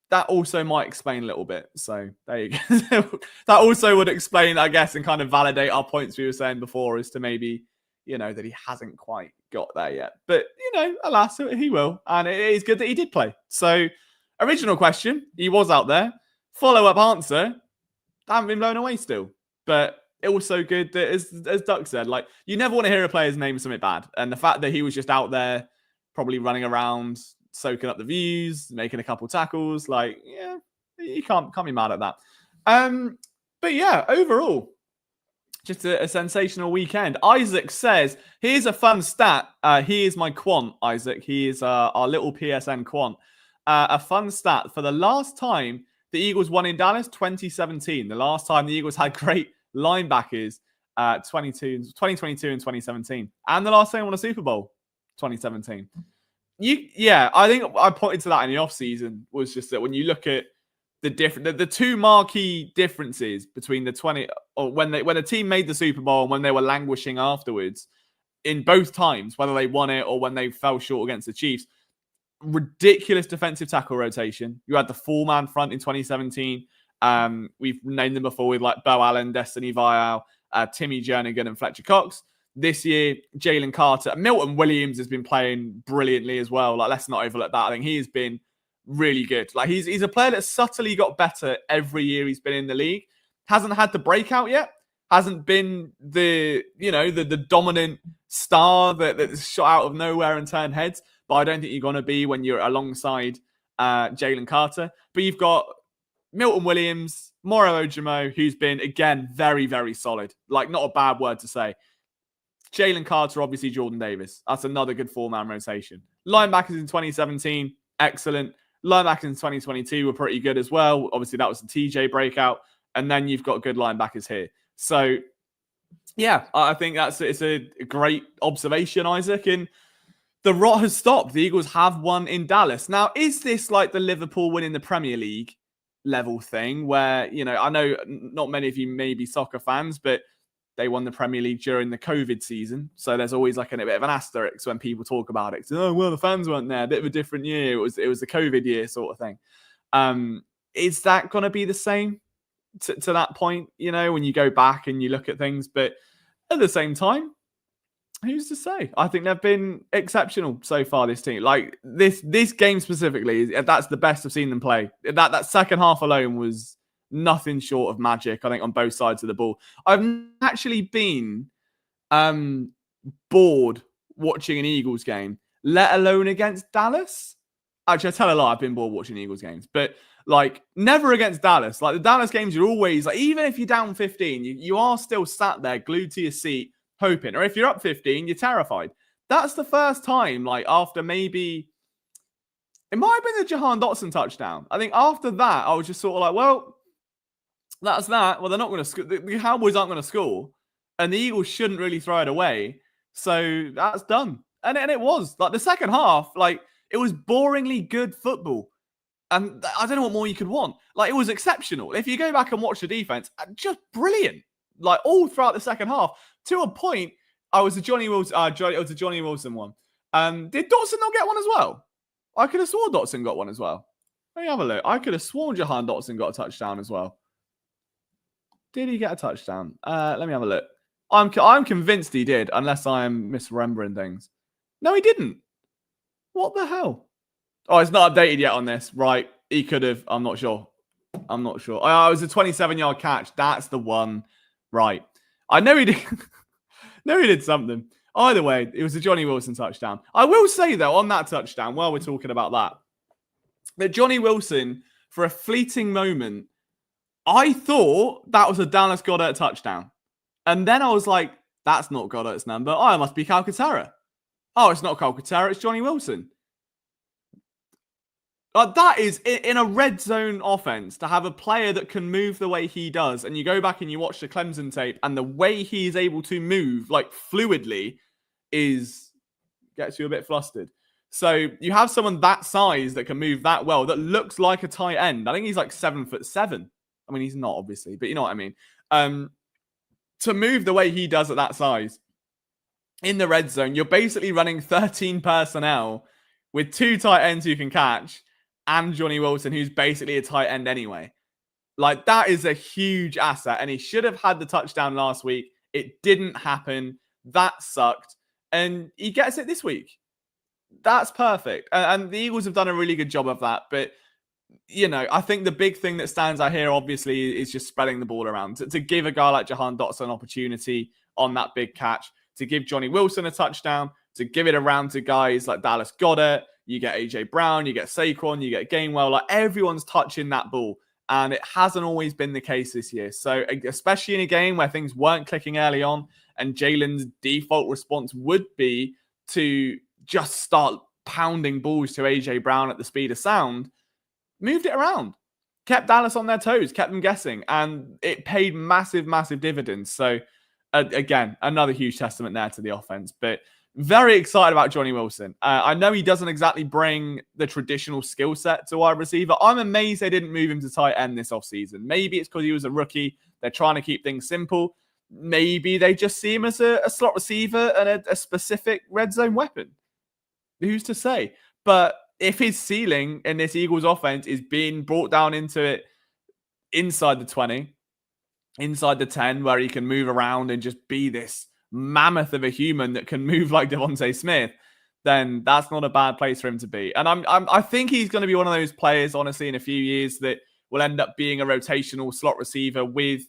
that also might explain a little bit. So there you go. That also would explain, I guess, and kind of validate our points we were saying before as to maybe, that he hasn't quite got there yet. But, alas, he will. And it is good that he did play. So, original question, he was out there. Follow-up answer, I haven't been blown away still. But also good that, as Duck said, like, you never want to hear a player's name something bad. And the fact that he was just out there, probably running around, soaking up the views, making a couple tackles, like, yeah, you can't be mad at that. But yeah, overall, just a sensational weekend. Isaac says, here's a fun stat. He is my quant, Isaac. He is our little PSN quant. A fun stat. For the last time the Eagles won in Dallas, 2017. The last time the Eagles had great linebackers, 2022 and 2017. And the last time they won a Super Bowl, 2017. I think I pointed to that in the offseason, was just that when you look at the two marquee differences between when the team made the Super Bowl and when they were languishing afterwards, in both times, whether they won it or when they fell short against the Chiefs, ridiculous defensive tackle rotation. You had the four-man front in 2017. We've named them before with like Bo Allen, Destiny Vial, Timmy Jernigan, and Fletcher Cox. This year, Jalen Carter, Milton Williams has been playing brilliantly as well. Like, let's not overlook that. I think he has been really good. Like, he's a player that's subtly got better every year he's been in the league. Hasn't had the breakout yet. Hasn't been the dominant star that's shot out of nowhere and turned heads. But I don't think you're going to be when you're alongside Jalen Carter. But you've got Milton Williams, Moro Ojimo, who's been, again, very, very solid. Like, not a bad word to say. Jalen Carter, obviously Jordan Davis. That's another good four-man rotation. Linebackers in 2017, excellent. Linebackers in 2022 were pretty good as well. Obviously, that was the TJ breakout. And then you've got good linebackers here. So, yeah, I think it's a great observation, Isaac. And the rot has stopped. The Eagles have won in Dallas. Now, is this like the Liverpool winning the Premier League level thing where, I know not many of you may be soccer fans, but they won the Premier League during the COVID season. So there's always like a bit of an asterisk when people talk about it. So, oh, well, the fans weren't there. A bit of a different year. It was the COVID year sort of thing. Is that going to be the same to that point, when you go back and you look at things? But at the same time, who's to say? I think they've been exceptional so far, this team. Like, this game specifically, that's the best I've seen them play. That second half alone was nothing short of magic, I think, on both sides of the ball. I've actually been bored watching an Eagles game, let alone against Dallas. Actually, I tell a lie, I've been bored watching Eagles games, but like, never against Dallas. Like, the Dallas games, you're always, like, even if you're down 15, you are still sat there glued to your seat hoping. Or if you're up 15, you're terrified. That's the first time, like, after maybe, it might have been the Jahan Dotson touchdown. I think after that, I was just sort of like, well, that's that. Well, they're not going to score. The Cowboys aren't going to score. And the Eagles shouldn't really throw it away. So that's done. And it was. Like, the second half, like, it was boringly good football. And I don't know what more you could want. Like, it was exceptional. If you go back and watch the defense, just brilliant. Like, all throughout the second half. To a point, it was a Johnny Wilson one. Did Dotson not get one as well? I could have sworn Dotson got one as well. Let me have a look. I could have sworn Jahan Dotson got a touchdown as well. Did he get a touchdown? Let me have a look. I'm convinced he did, unless I'm misremembering things. No, he didn't. What the hell? Oh, it's not updated yet on this. Right. He could have. I'm not sure. Oh, it was a 27-yard catch. That's the one. Right. I know he did. No, he did something. Either way, it was a Johnny Wilson touchdown. I will say, though, on that touchdown, while we're talking about that Johnny Wilson, for a fleeting moment, I thought that was a Dallas Goedert touchdown. And then I was like, that's not Goddard's number. Oh, it must be Calcaterra. Oh, it's not Calcaterra. It's Johnny Wilson. That is, in a red zone offense, to have a player that can move the way he does, and you go back and you watch the Clemson tape, and the way he is able to move, like, fluidly, gets you a bit flustered. So you have someone that size that can move that well, that looks like a tight end. I think he's like 7'7". I mean, he's not, obviously, but you know what I mean. To move the way he does at that size in the red zone, you're basically running 13 personnel with two tight ends who can catch, and Johnny Wilson, who's basically a tight end anyway. Like, that is a huge asset, and he should have had the touchdown last week. It didn't happen. That sucked, and he gets it this week. That's perfect, and the Eagles have done a really good job of that, but I think the big thing that stands out here, obviously, is just spreading the ball around. To give a guy like Jahan Dotson an opportunity on that big catch, to give Johnny Wilson a touchdown, to give it around to guys like Dallas Goedert. You get AJ Brown, you get Saquon, you get Gainwell. Like, everyone's touching that ball. And it hasn't always been the case this year. So, especially in a game where things weren't clicking early on, and Jalen's default response would be to just start pounding balls to AJ Brown at the speed of sound, moved it around, kept Dallas on their toes, kept them guessing, and it paid massive, massive dividends. So, again, another huge testament there to the offense. But very excited about Johnny Wilson. I know he doesn't exactly bring the traditional skill set to wide receiver. I'm amazed they didn't move him to tight end this offseason. Maybe it's because he was a rookie. They're trying to keep things simple. Maybe they just see him as a slot receiver and a specific red zone weapon. Who's to say? But if his ceiling in this Eagles offense is being brought down into it inside the 20, inside the 10, where he can move around and just be this mammoth of a human that can move like Devontae Smith, then that's not a bad place for him to be. And I think he's going to be one of those players, honestly, in a few years that will end up being a rotational slot receiver with,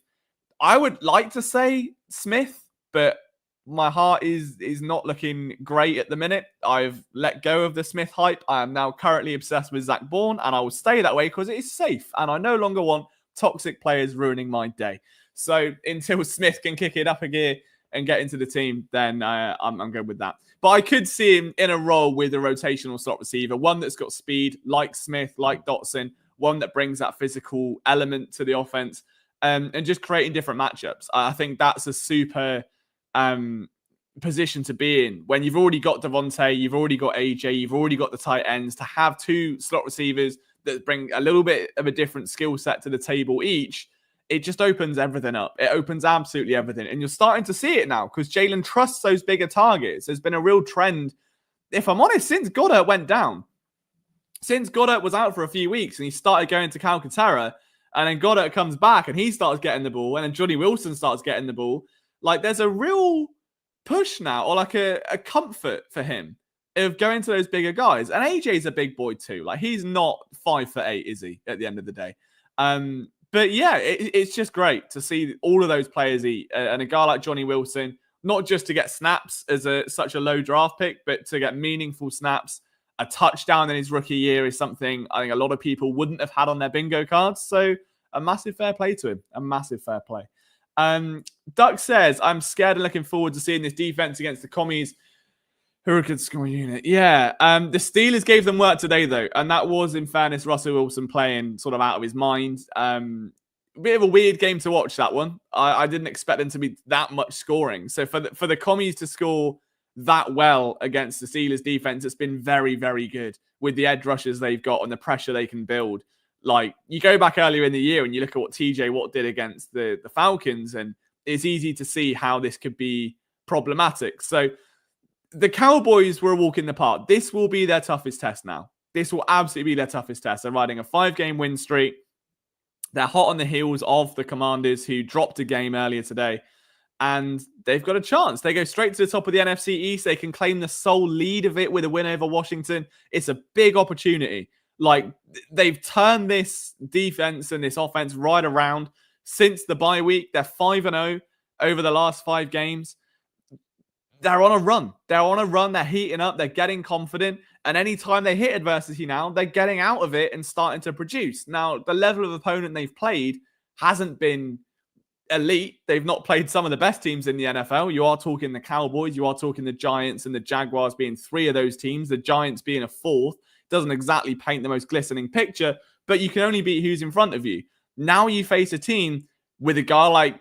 I would like to say Smith, but my heart is not looking great at the minute. I've let go of the Smith hype. I am now currently obsessed with Zach Baun, and I will stay that way because it is safe, and I no longer want toxic players ruining my day. So until Smith can kick it up a gear and get into the team, then I'm good with that. But I could see him in a role with a rotational slot receiver, one that's got speed, like Smith, like Dotson, one that brings that physical element to the offense, and just creating different matchups. I think that's a super position to be in when you've already got Devontae, you've already got AJ, you've already got the tight ends. To have two slot receivers that bring a little bit of a different skill set to the table each, it just opens everything up. It opens absolutely everything. And you're starting to see it now because Jalen trusts those bigger targets. There's been a real trend, if I'm honest, since Goddard went down. Since Goddard was out for a few weeks and he started going to Calcaterra, and then Goddard comes back and he starts getting the ball, and then Johnny Wilson starts getting the ball. Like, there's a real push now, or like a comfort for him of going to those bigger guys. And AJ's a big boy too. Like, he's not 5'8", is he, at the end of the day? But yeah, it's just great to see all of those players eat. And a guy like Johnny Wilson, not just to get snaps as such a low draft pick, but to get meaningful snaps. A touchdown in his rookie year is something I think a lot of people wouldn't have had on their bingo cards. So a massive fair play to him. A massive fair play. Duck says, I'm scared and looking forward to seeing this defense against the Commies, who are a good scoring unit. Yeah. The Steelers gave them work today, though. And that was, in fairness, Russell Wilson playing sort of out of his mind. A bit of a weird game to watch, that one. I didn't expect them to be that much scoring. So for the Commies to score that well against the Steelers defense, it's been very, very good with the edge rushers they've got and the pressure they can build. Like, you go back earlier in the year and you look at what TJ Watt did against the Falcons, and it's easy to see how this could be problematic. So the Cowboys were a walk in the park. This will be their toughest test now. This will absolutely be their toughest test. They're riding a 5-game win streak. They're hot on the heels of the Commanders, who dropped a game earlier today. And they've got a chance. They go straight to the top of the NFC East. They can claim the sole lead of it with a win over Washington. It's a big opportunity. Like, they've turned this defense and this offense right around since the bye week. They're 5-0 over the last 5 games. They're on a run. They're heating up. They're getting confident. And anytime they hit adversity now, they're getting out of it and starting to produce. Now, the level of opponent they've played hasn't been elite. They've not played some of the best teams in the NFL. You are talking the Cowboys. You are talking the Giants and the Jaguars being 3 of those teams. The Giants being a 4th. Doesn't exactly paint the most glistening picture, but you can only beat who's in front of you. Now you face a team with a guy like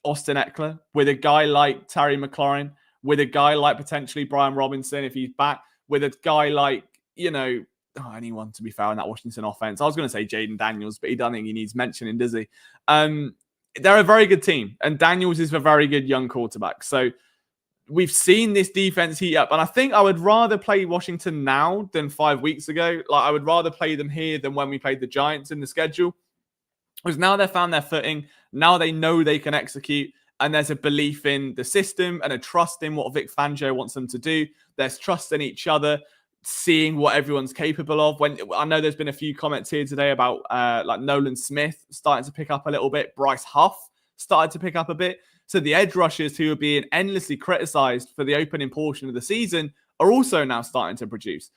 Austin Eckler, with a guy like Terry McLaurin, with a guy like potentially Brian Robinson if he's back, with a guy like, anyone, to be fair, in that Washington offense. I was going to say Jaden Daniels, but he doesn't think he needs mentioning, does he? They're a very good team, and Daniels is a very good young quarterback. So we've seen this defense heat up, and I think I would rather play Washington now than 5 weeks ago. Like, I would rather play them here than when we played the Giants in the schedule, because now they've found their footing. Now they know they can execute, and there's a belief in the system and a trust in what Vic Fangio wants them to do. There's trust in each other, seeing what everyone's capable of. When I know there's been a few comments here today about like Nolan Smith starting to pick up a little bit. Bryce Huff started to pick up a bit. So the edge rushers who are being endlessly criticized for the opening portion of the season are also now starting to produce.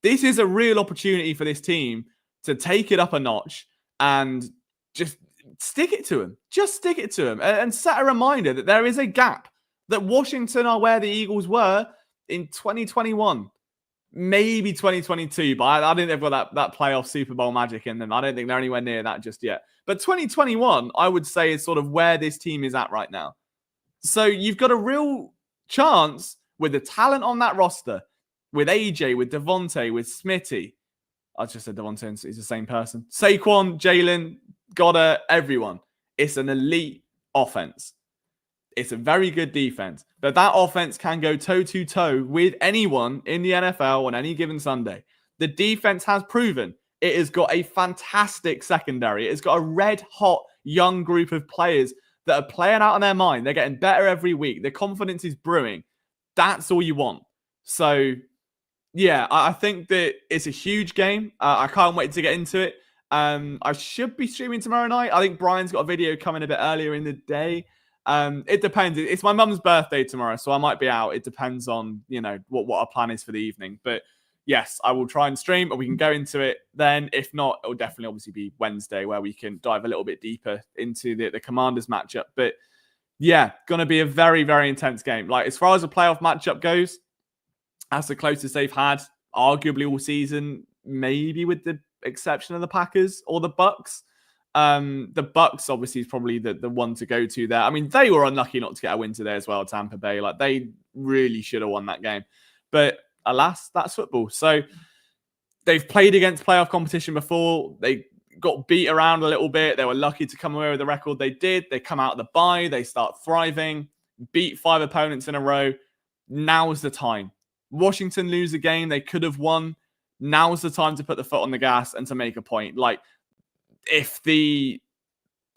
This is a real opportunity for this team to take it up a notch and just stick it to them. Just stick it to them and set a reminder that there is a gap, that Washington are where the Eagles were in 2021. Maybe 2022, but I think they've got that playoff Super Bowl magic in them. I don't think they're anywhere near that just yet. But 2021, I would say, is sort of where this team is at right now. So you've got a real chance with the talent on that roster, with AJ, with Devontae, with Smitty. I just said Devontae, he's the same person. Saquon, Jalen, Goddard, everyone. It's an elite offense. It's a very good defense, but that offense can go toe-to-toe with anyone in the NFL on any given Sunday. The defense has proven it has got a fantastic secondary. It's got a red-hot young group of players that are playing out on their mind. They're getting better every week. Their confidence is brewing. That's all you want. So, yeah, I think that it's a huge game. I can't wait to get into it. I should be streaming tomorrow night. I think Brian's got a video coming a bit earlier in the day. It depends. It's my mum's birthday tomorrow, so I might be out. It depends on, what our plan is for the evening. But yes, I will try and stream, and we can go into it then. If not, it'll definitely obviously be Wednesday, where we can dive a little bit deeper into the Commanders matchup. But yeah, going to be a very, very intense game. Like, as far as a playoff matchup goes, that's the closest they've had, arguably, all season, maybe with the exception of the Packers or the Bucks. The Bucks obviously is probably the one to go to there. I mean, they were unlucky not to get a win today as well, Tampa Bay. Like, they really should have won that game. But alas, that's football. So they've played against playoff competition before. They got beat around a little bit. They were lucky to come away with the record they did. They come out of the bye. They start thriving, beat 5 opponents in a row. Now's the time. Washington lose a game they could have won. Now's the time to put the foot on the gas and to make a point. Like, if the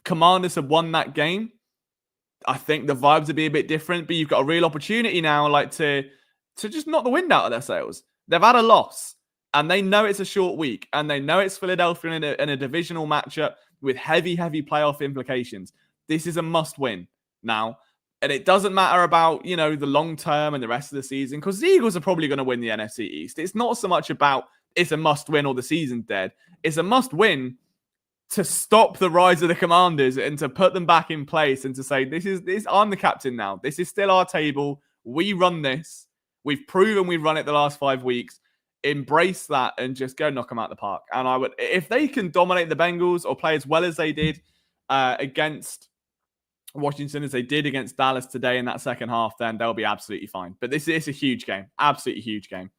Commanders had won that game, I think the vibes would be a bit different. But you've got a real opportunity now, like, to just knock the wind out of their sails. They've had a loss, and they know it's a short week, and they know it's Philadelphia in a divisional matchup with heavy, heavy playoff implications. This is a must-win now. And it doesn't matter about, the long term and the rest of the season, because the Eagles are probably going to win the NFC East. It's not so much about it's a must-win or the season's dead. It's a must-win to stop the rise of the Commanders and to put them back in place and to say, this. I'm the captain now. This is still our table. We run this. We've proven we run it the last 5 weeks. Embrace that and just go knock them out the park. And I would, if they can dominate the Bengals or play as well as they did against Washington as they did against Dallas today in that second half, then they'll be absolutely fine. But this is a huge game. Absolutely huge game.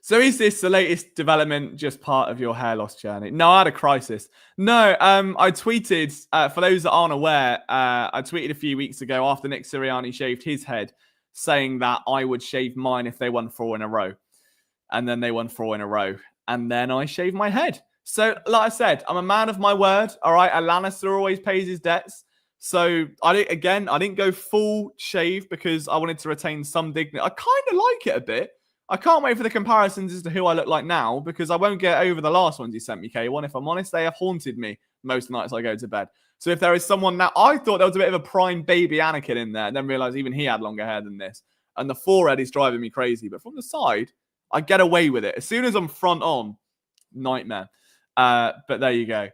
So is this the latest development, just part of your hair loss journey? No, I had a crisis. No, I tweeted, for those that aren't aware, I tweeted a few weeks ago after Nick Sirianni shaved his head, saying that I would shave mine if they won 4 in a row. And then they won 4 in a row. And then I shaved my head. So, like I said, I'm a man of my word. All right, a Lannister always pays his debts. So, I didn't go full shave because I wanted to retain some dignity. I kind of like it a bit. I can't wait for the comparisons as to who I look like now, because I won't get over the last ones you sent me, K1. If I'm honest, they have haunted me most nights I go to bed. So if there is someone now, I thought there was a bit of a prime baby Anakin in there, and then realized even he had longer hair than this. And the forehead is driving me crazy. But from the side, I get away with it. As soon as I'm front on, nightmare. But there you go.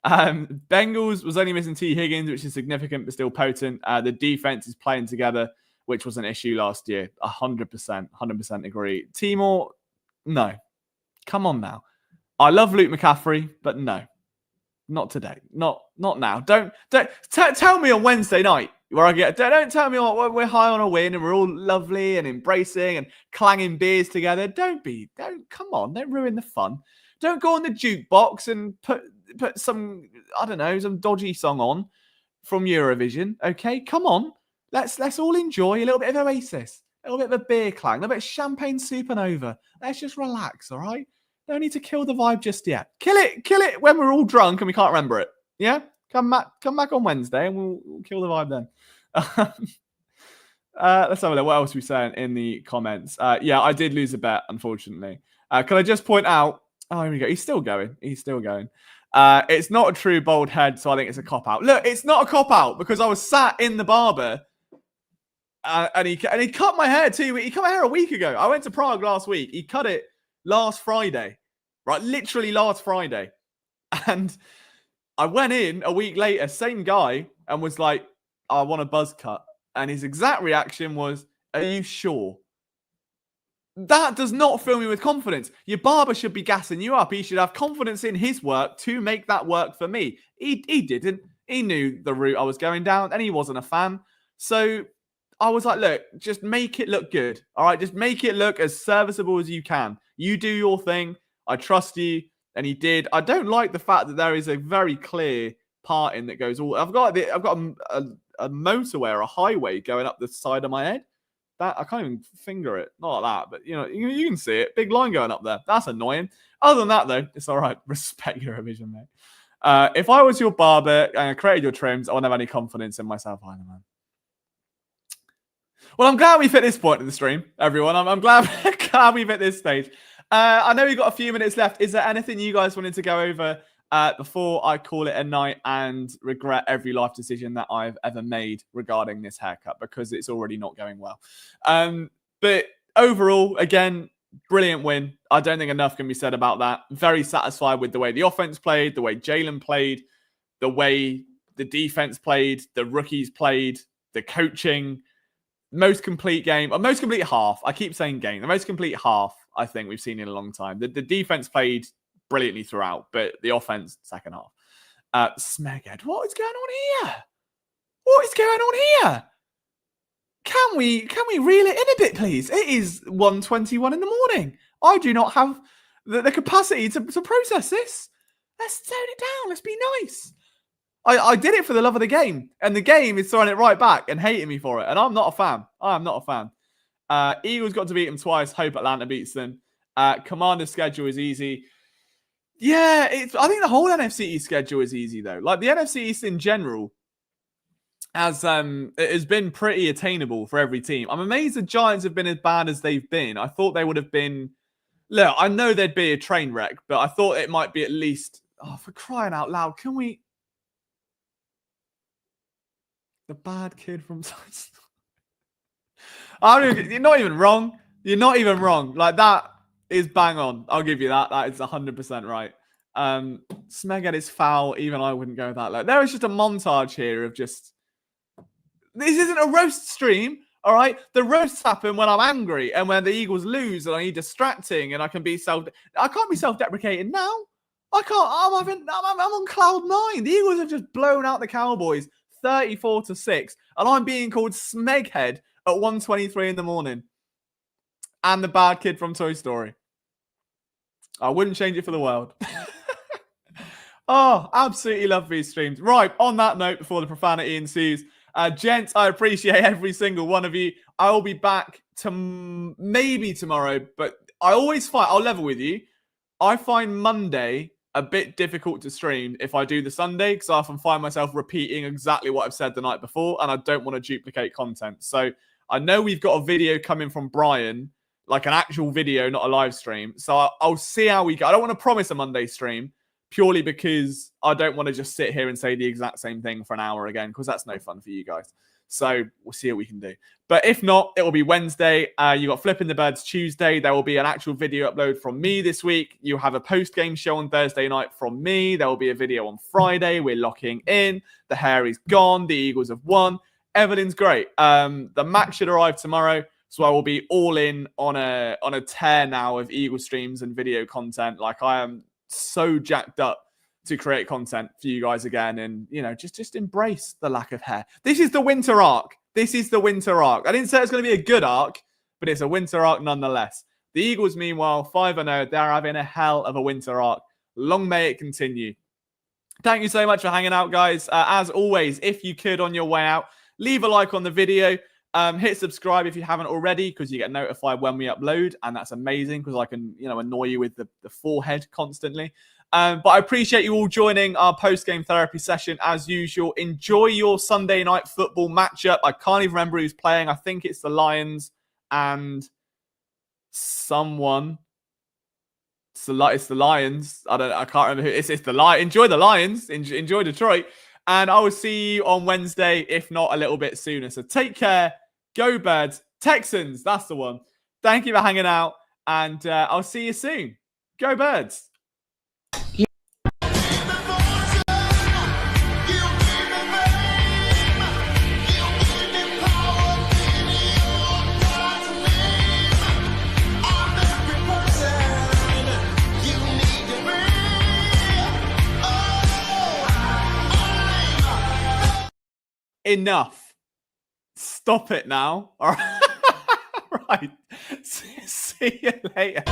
Bengals was only missing T. Higgins, which is significant but still potent. The defense is playing together, which was an issue last year. 100% agree. Timor, no. Come on now. I love Luke McCaffrey, but no. Not today. Not now. Don't tell me on Wednesday night where I get. Don't tell me we're high on a win and we're all lovely and embracing and clanging beers together. Don't come on. Don't ruin the fun. Don't go on the jukebox and put some, I don't know, some dodgy song on from Eurovision. Okay, come on. Let's all enjoy a little bit of Oasis, a little bit of a beer clang, a little bit of champagne supernova. Let's just relax, all right? No need to kill the vibe just yet. Kill it when we're all drunk and we can't remember it. Yeah? Come back on Wednesday and we'll kill the vibe then. Let's have a look. What else are we saying in the comments? Yeah, I did lose a bet, unfortunately. Can I just point out? Oh, here we go. He's still going. It's not a true bald head, so I think it's a cop-out. Look, it's not a cop-out because I was sat in the barber and he cut my hair too. He cut my hair a week ago. I went to Prague last week. He cut it last Friday, right? Literally last Friday. And I went in a week later, same guy, and was like, I want a buzz cut. And his exact reaction was, are you sure? That does not fill me with confidence. Your barber should be gassing you up. He should have confidence in his work to make that work for me. He didn't. He knew the route I was going down, and he wasn't a fan. So I was like, look, just make it look good. All right, just make it look as serviceable as you can. You do your thing. I trust you. And he did. I don't like the fact that there is a very clear parting that goes all. I've got a motorway or a highway going up the side of my head. That I can't even finger it. Not like that, but you can see it. Big line going up there. That's annoying. Other than that, though, it's all right. Respect Eurovision, mate. If I was your barber and I created your trims, I wouldn't have any confidence in myself either, man. Well, I'm glad we've hit this point in the stream, everyone. I'm glad we've hit this stage. I know we've got a few minutes left. Is there anything you guys wanted to go over before I call it a night and regret every life decision that I've ever made regarding this haircut, because it's already not going well? But overall, again, brilliant win. I don't think enough can be said about that. Very satisfied with the way the offense played, the way Jalen played, the way the defense played, the rookies played, the coaching. Most complete game, or most complete half. I keep saying game. The most complete half I think we've seen in a long time. The defense played brilliantly throughout, but the offense, second half. Smeghead, what is going on here? What is going on here? Can we reel it in a bit, please? It is 1:21 in the morning. I do not have the capacity to process this. Let's tone it down. Let's be nice. I did it for the love of the game, and the game is throwing it right back and hating me for it, and I'm not a fan. I am not a fan. Eagles got to beat them twice. Hope Atlanta beats them. Commander's schedule is easy. Yeah, I think the whole NFC East schedule is easy, though. Like, the NFC East in general has been pretty attainable for every team. I'm amazed the Giants have been as bad as they've been. I thought they would have been... Look, I know they'd be a train wreck, but I thought it might be at least... Oh, for crying out loud, can we... The bad kid from... You're not even wrong. You're not even wrong. Like, that is bang on. I'll give you that. That is 100% right. Smeghead is foul. Even I wouldn't go that low. There is just a montage here of just... This isn't a roast stream, all right? The roasts happen when I'm angry and when the Eagles lose and I need distracting and I can be I can't be self-deprecating now. I can't. I'm on cloud nine. The Eagles have just blown out the Cowboys 34-6, and I'm being called Smeghead at 1:23 in the morning. And the bad kid from Toy Story. I wouldn't change it for the world. Oh, absolutely love these streams. Right, on that note, before the profanity ensues, gents, I appreciate every single one of you. I will be back maybe tomorrow, but I'll level with you. I find Monday a bit difficult to stream if I do the Sunday, because I often find myself repeating exactly what I've said the night before, and I don't want to duplicate content. So I know we've got a video coming from Brian, like an actual video, not a live stream. So I'll see how we go. I don't want to promise a Monday stream, purely because I don't want to just sit here and say the exact same thing for an hour again, because that's no fun for you guys. So we'll see what we can do. But if not, it will be Wednesday. You got Flipping the Birds Tuesday. There will be an actual video upload from me this week. You'll have a post-game show on Thursday night from me. There will be a video on Friday. We're locking in. The hair is gone. The Eagles have won. Everything's great. The Mac should arrive tomorrow. So I will be all in on a tear now of Eagle streams and video content. Like, I am so jacked up to create content for you guys again, and just embrace the lack of hair. This is the winter arc. This is the winter arc. I didn't say it's going to be a good arc, but it's a winter arc nonetheless. The Eagles, meanwhile, 5-0. They're having a hell of a winter arc. Long may it continue. Thank you so much for hanging out, guys. As always, if you could, on your way out, leave a like on the video. Hit subscribe if you haven't already, because you get notified when we upload, and that's amazing because I can, annoy you with the forehead constantly. But I appreciate you all joining our post-game therapy session as usual. Enjoy your Sunday night football matchup. I can't even remember who's playing. I think it's the Lions and someone. It's the Lions. I can't remember who. It's the Lions. Enjoy the Lions. Enjoy Detroit. And I will see you on Wednesday, if not a little bit sooner. So take care. Go Birds. Texans. That's the one. Thank you for hanging out. And I'll see you soon. Go Birds. Enough. Stop it now. All right. Right. See you later.